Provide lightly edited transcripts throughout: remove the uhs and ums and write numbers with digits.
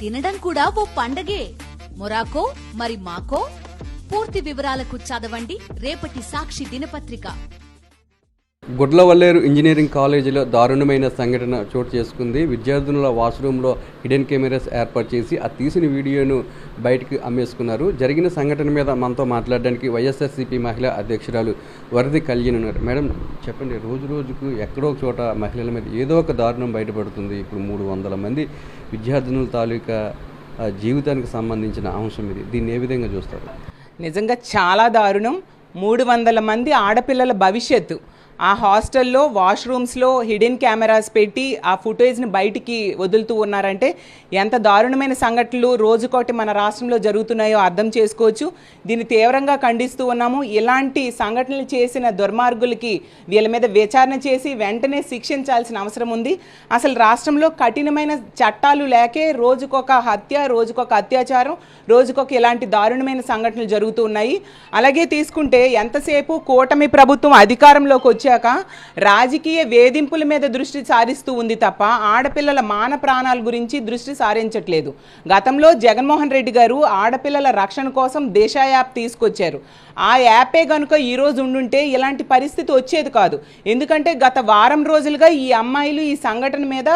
తినడం కూడా ఓ పండగే. మొరాకో మరి మాకో? పూర్తి వివరాలకు చదవండి రేపటి సాక్షి దినపత్రిక. గుడ్లవల్లేరు ఇంజనీరింగ్ కాలేజీలో దారుణమైన సంఘటన చోటు చేసుకుంది. విద్యార్థుల వాష్రూమ్లో హిడెన్ కెమెరాస్ ఏర్పాటు చేసి ఆ తీసిన వీడియోను బయటకు అమ్మేసుకున్నారు. జరిగిన సంఘటన మీద మనతో మాట్లాడడానికి వైఎస్ఆర్సీపీ మహిళా అధ్యక్షురాలు వరది కళ్యాణ్ ఉన్నారు. మేడం చెప్పండి, రోజు రోజుకు ఎక్కడో ఒక చోట మహిళల మీద ఏదో ఒక దారుణం బయటపడుతుంది. ఇప్పుడు 300 మంది విద్యార్థినుల తాలూకా జీవితానికి సంబంధించిన అంశం ఇది. దీన్ని ఏ విధంగా చూస్తారు? నిజంగా చాలా దారుణం. 300 మంది ఆడపిల్లల భవిష్యత్తు ఆ హాస్టల్లో వాష్రూమ్స్లో హిడెన్ కెమెరాస్ పెట్టి ఆ ఫుటేజ్ని బయటికి వదులుతూ ఉన్నారంటే ఎంత దారుణమైన సంఘటనలు రోజుకోటి మన రాష్ట్రంలో జరుగుతున్నాయో అర్థం చేసుకోవచ్చు. దీన్ని తీవ్రంగా ఖండిస్తూ ఉన్నాము. ఇలాంటి సంఘటనలు చేసిన దుర్మార్గులకి వీళ్ళ మీద విచారణ చేసి వెంటనే శిక్షించాల్సిన అవసరం ఉంది. అసలు రాష్ట్రంలో కఠినమైన చట్టాలు లేకే రోజుకొక హత్య, రోజుకొక అత్యాచారం, రోజుకొక ఇలాంటి దారుణమైన సంఘటనలు జరుగుతూ ఉన్నాయి. అలాగే తీసుకుంటే ఎంతసేపు కూటమి ప్రభుత్వం అధికారంలోకి వచ్చాక రాజకీయ వేధింపుల మీద దృష్టి సారిస్తూ ఉంది తప్ప ఆడపిల్లల మాన ప్రాణాల గురించి దృష్టి సారించట్లేదు. గతంలో జగన్మోహన్ రెడ్డి గారు ఆడపిల్లల రక్షణ కోసం దిశ యాప్ తీసుకొచ్చారు. ఆ యాపే కనుక ఈరోజు ఉండుంటే ఇలాంటి పరిస్థితి వచ్చేది కాదు. ఎందుకంటే గత వారం రోజులుగా ఈ అమ్మాయిలు ఈ సంఘటన మీద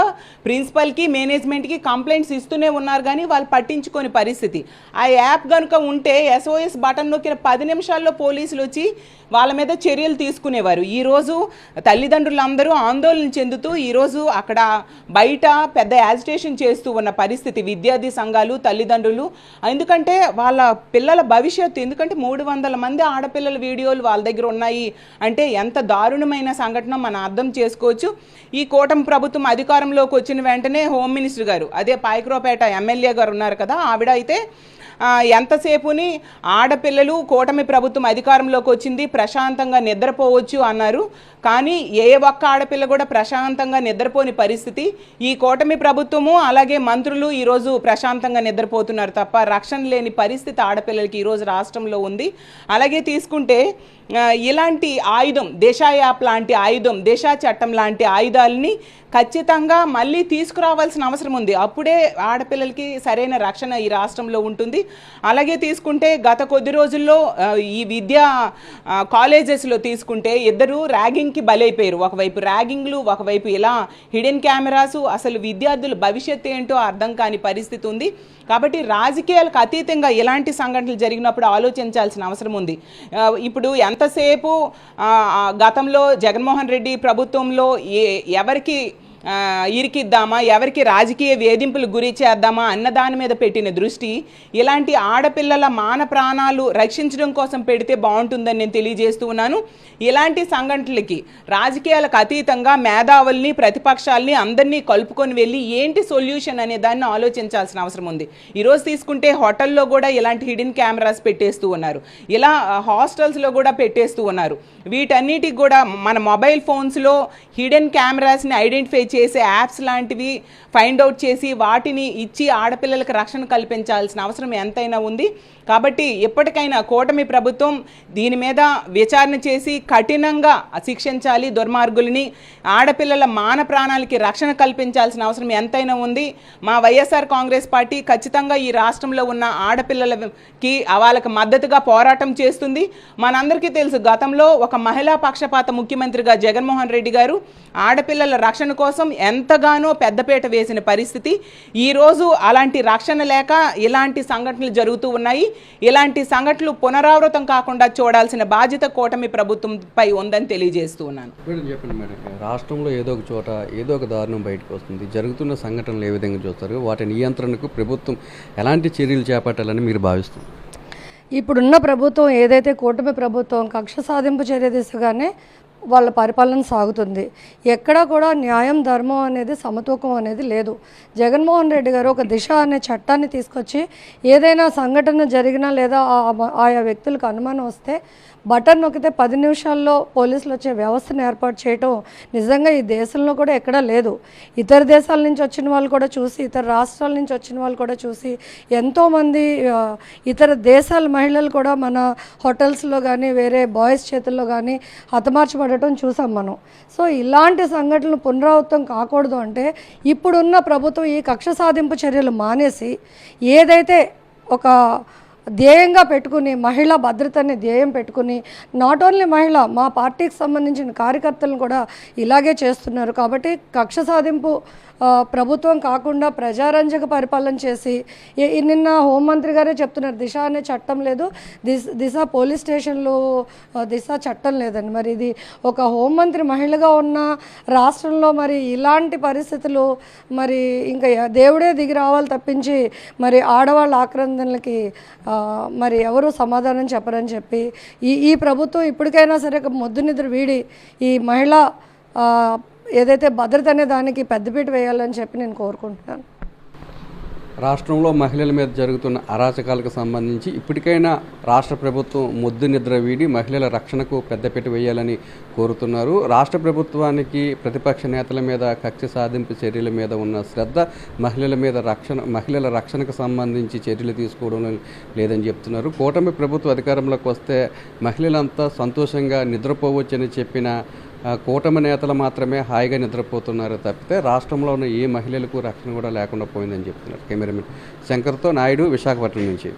ప్రిన్సిపల్కి, మేనేజ్మెంట్కి కంప్లైంట్స్ ఇస్తూనే ఉన్నారు, కానీ వాళ్ళు పట్టించుకోని పరిస్థితి. ఆ యాప్ కనుక ఉంటే SOS బటన్ నొక్కిన 10 నిమిషాల్లో పోలీసులు వచ్చి వాళ్ళ మీద చర్యలు తీసుకునేవారు. ఈరోజు తల్లిదండ్రులందరూ ఆందోళన చెందుతూ ఈరోజు అక్కడ బయట పెద్ద యాజిటేషన్ చేస్తూ ఉన్న పరిస్థితి విద్యార్థి సంఘాలు, తల్లిదండ్రులు. ఎందుకంటే వాళ్ళ పిల్లల భవిష్యత్తు, ఎందుకంటే 300 మంది ఆడపిల్లల వీడియోలు వాళ్ళ దగ్గర ఉన్నాయి అంటే ఎంత దారుణమైన సంఘటన మనం అర్థం చేసుకోవచ్చు. ఈ కూటమి ప్రభుత్వం అధికారంలోకి వచ్చిన వెంటనే హోమ్ మినిస్టర్ గారు, అదే పాయకరావుపేట ఎమ్మెల్యే గారు ఉన్నారు కదా, ఆవిడ అయితే ఎంతసేపుని ఆడపిల్లలు కూటమి ప్రభుత్వం అధికారంలోకి వచ్చింది ప్రశాంతంగా నిద్రపోవచ్చు అన్నారు. కానీ ఏ ఒక్క ఆడపిల్ల కూడా ప్రశాంతంగా నిద్రపోని పరిస్థితి. ఈ కూటమి ప్రభుత్వము అలాగే మంత్రులు ఈరోజు ప్రశాంతంగా నిద్రపోతున్నారు తప్ప రక్షణ లేని పరిస్థితి ఆడపిల్లలకి ఈరోజు రాష్ట్రంలో ఉంది. అలాగే తీసుకుంటే ఇలాంటి ఆయుధం, దిశ యాప్ లాంటి ఆయుధం, దిశ చట్టం లాంటి ఆయుధాలని ఖచ్చితంగా మళ్ళీ తీసుకురావాల్సిన అవసరం ఉంది. అప్పుడే ఆడపిల్లలకి సరైన రక్షణ ఈ రాష్ట్రంలో ఉంటుంది. అలాగే తీసుకుంటే గత కొద్ది రోజుల్లో ఈ విద్యా కాలేజెస్లో తీసుకుంటే ఇద్దరు ర్యాగింగ్కి బలైపోయారు. ఒకవైపు ర్యాగింగ్లు, ఒకవైపు ఇలా హిడెన్ కెమెరాసు. అసలు విద్యార్థుల భవిష్యత్తు ఏంటో అర్థం కాని పరిస్థితి ఉంది. కాబట్టి రాజకీయాలకు అతీతంగా ఇలాంటి సంఘటనలు జరిగినప్పుడు ఆలోచించాల్సిన అవసరం ఉంది. ఇప్పుడు ఎంతసేపు గతంలో జగన్మోహన్ రెడ్డి ప్రభుత్వంలో ఎవరికి ఇరికిద్దామా, ఎవరికి రాజకీయ వేధింపులు గురి చేద్దామా అన్న దాని మీద పెట్టిన దృష్టి ఇలాంటి ఆడపిల్లల మాన ప్రాణాలు రక్షించడం కోసం పెడితే బాగుంటుందని నేను తెలియజేస్తూ ఉన్నాను. ఇలాంటి సంఘటనలకి రాజకీయాలకు అతీతంగా మేధావుల్ని, ప్రతిపక్షాలని అందరినీ కలుపుకొని వెళ్ళి ఏంటి సొల్యూషన్ అనే దాన్ని ఆలోచించాల్సిన అవసరం ఉంది. ఈరోజు తీసుకుంటే హోటల్లో కూడా ఇలాంటి హిడెన్ కెమెరాస్ పెట్టేస్తూ ఉన్నారు, ఇలా హాస్టల్స్లో కూడా పెట్టేస్తూ ఉన్నారు. వీటన్నిటికి కూడా మన మొబైల్ ఫోన్స్లో హిడెన్ కెమెరాస్ని ఐడెంటిఫై చేసే యాప్స్ లాంటివి ఫైండ్ అవుట్ చేసి వాటిని ఇచ్చి ఆడపిల్లలకు రక్షణ కల్పించాల్సిన అవసరం ఎంతైనా ఉంది. కాబట్టి ఎప్పటికైనా కూటమి ప్రభుత్వం దీని మీద విచారణ చేసి కఠినంగా శిక్షించాలి దుర్మార్గులని. ఆడపిల్లల మాన ప్రాణాలకి రక్షణ కల్పించాల్సిన అవసరం ఎంతైనా ఉంది. మా వైఎస్ఆర్ కాంగ్రెస్ పార్టీ ఖచ్చితంగా ఈ రాష్ట్రంలో ఉన్న ఆడపిల్లలకి వాళ్ళకి మద్దతుగా పోరాటం చేస్తుంది. మనందరికీ తెలుసు, గతంలో ఒక మహిళా పక్షపాత ముఖ్యమంత్రిగా జగన్మోహన్ రెడ్డి గారు ఆడపిల్లల రక్షణ కోసం ఎంతగానో పెద్దపీట వేసిన పరిస్థితి. ఈరోజు అలాంటి రక్షణ లేక ఇలాంటి సంఘటనలు జరుగుతూ ఉన్నాయి. ఇలాంటి సంఘటనలు పునరావృతం కాకుండా చూడాల్సిన బాధ్యత కూటమి ప్రభుత్వంపై ఉందని తెలియజేస్తూ ఉన్నాను. చెప్పండి మేడం, రాష్ట్రంలో ఏదో ఒక చోట ఏదో ఒక దారుణం బయటకు వస్తుంది. జరుగుతున్న సంఘటనలు ఏ విధంగా చూస్తారు? వాటి నియంత్రణకు ప్రభుత్వం ఎలాంటి చర్యలు చేపట్టాలని మీరు భావిస్తున్నారు? ఇప్పుడున్న ప్రభుత్వం ఏదైతే కూటమి ప్రభుత్వం కక్ష సాధింపు చర్య దిశగానే వాళ్ళ పరిపాలన సాగుతుంది. ఎక్కడా కూడా న్యాయం, ధర్మం అనేది, సమతూకం అనేది లేదు. జగన్మోహన్ రెడ్డి గారు ఒక దిశ అనే చట్టాన్ని తీసుకొచ్చి ఏదైనా సంఘటన జరిగినా లేదా ఆయా వ్యక్తులకు అనుమానం వస్తే బటన్ నొక్కితే 10 నిమిషాల్లో పోలీసులు వచ్చే వ్యవస్థను ఏర్పాటు చేయటం నిజంగా ఈ దేశంలో కూడా ఎక్కడా లేదు. ఇతర దేశాల నుంచి వచ్చిన వాళ్ళు కూడా చూసి, ఇతర రాష్ట్రాల నుంచి వచ్చిన వాళ్ళు కూడా చూసి, ఎంతోమంది ఇతర దేశాల మహిళలు కూడా మన హోటల్స్లో కానీ వేరే బాయ్స్ చేతుల్లో కానీ హతమార్చబడటం చూసాం మనం. సో ఇలాంటి సంఘటనలు పునరావృతం కాకూడదు అంటే ఇప్పుడున్న ప్రభుత్వం ఈ కక్ష సాధింపు చర్యలు మానేసి ఏదైతే ఒక ధ్యేయంగా పెట్టుకుని మహిళా భద్రతని ధ్యేయం పెట్టుకుని, నాట్ ఓన్లీ మహిళ, మా పార్టీకి సంబంధించిన కార్యకర్తలను కూడా ఇలాగే చేస్తున్నారు. కాబట్టి కక్ష సాధింపు ప్రభుత్వం కాకుండా ప్రజారంజక పరిపాలన చేసి, నిన్న హోంమంత్రి గారే చెప్తున్నారు దిశ అనే చట్టం లేదు, దిశ పోలీస్ స్టేషన్లు, దిశ చట్టం లేదని. మరి ఇది ఒక హోంమంత్రి మహిళగా ఉన్న రాష్ట్రంలో మరి ఇలాంటి పరిస్థితులు మరి ఇంకా దేవుడే దిగి రావాలి తప్పించి మరి ఆడవాళ్ళ ఆక్రందనలకి మరి ఎవరు సమాధానం చెప్పరని చెప్పి ఈ ప్రభుత్వం ఇప్పటికైనా సరే మొద్దు నిద్ర వీడి ఈ మహిళా ఏదైతే భద్రత అనే దానికి పెద్దపీట వేయాలని చెప్పి నేను కోరుకుంటున్నాను. రాష్ట్రంలో మహిళల మీద జరుగుతున్న అరాచకాలకు సంబంధించి ఇప్పటికైనా రాష్ట్ర ప్రభుత్వం మొద్దు నిద్ర వీడి మహిళల రక్షణకు పెద్దపీట వేయాలని కోరుతున్నారు. రాష్ట్ర ప్రభుత్వానికి ప్రతిపక్ష నేతల మీద కక్ష సాధింపు చర్యల మీద ఉన్న శ్రద్ధ మహిళల రక్షణకు సంబంధించి చర్యలు తీసుకోవడం లేదని చెప్తున్నారు. కూటమి ప్రభుత్వం అధికారంలోకి వస్తే మహిళలంతా సంతోషంగా నిద్రపోవచ్చని చెప్పిన కూటమి నేతలు మాత్రమే హాయిగా నిద్రపోతున్నారు తప్పితే రాష్ట్రంలో ఉన్న ఏ మహిళలకు రక్షణ కూడా లేకుండా పోయిందని చెప్తున్నారు. కెమెరామెన్ శంకర్తో నాయుడు, విశాఖపట్నం నుంచి.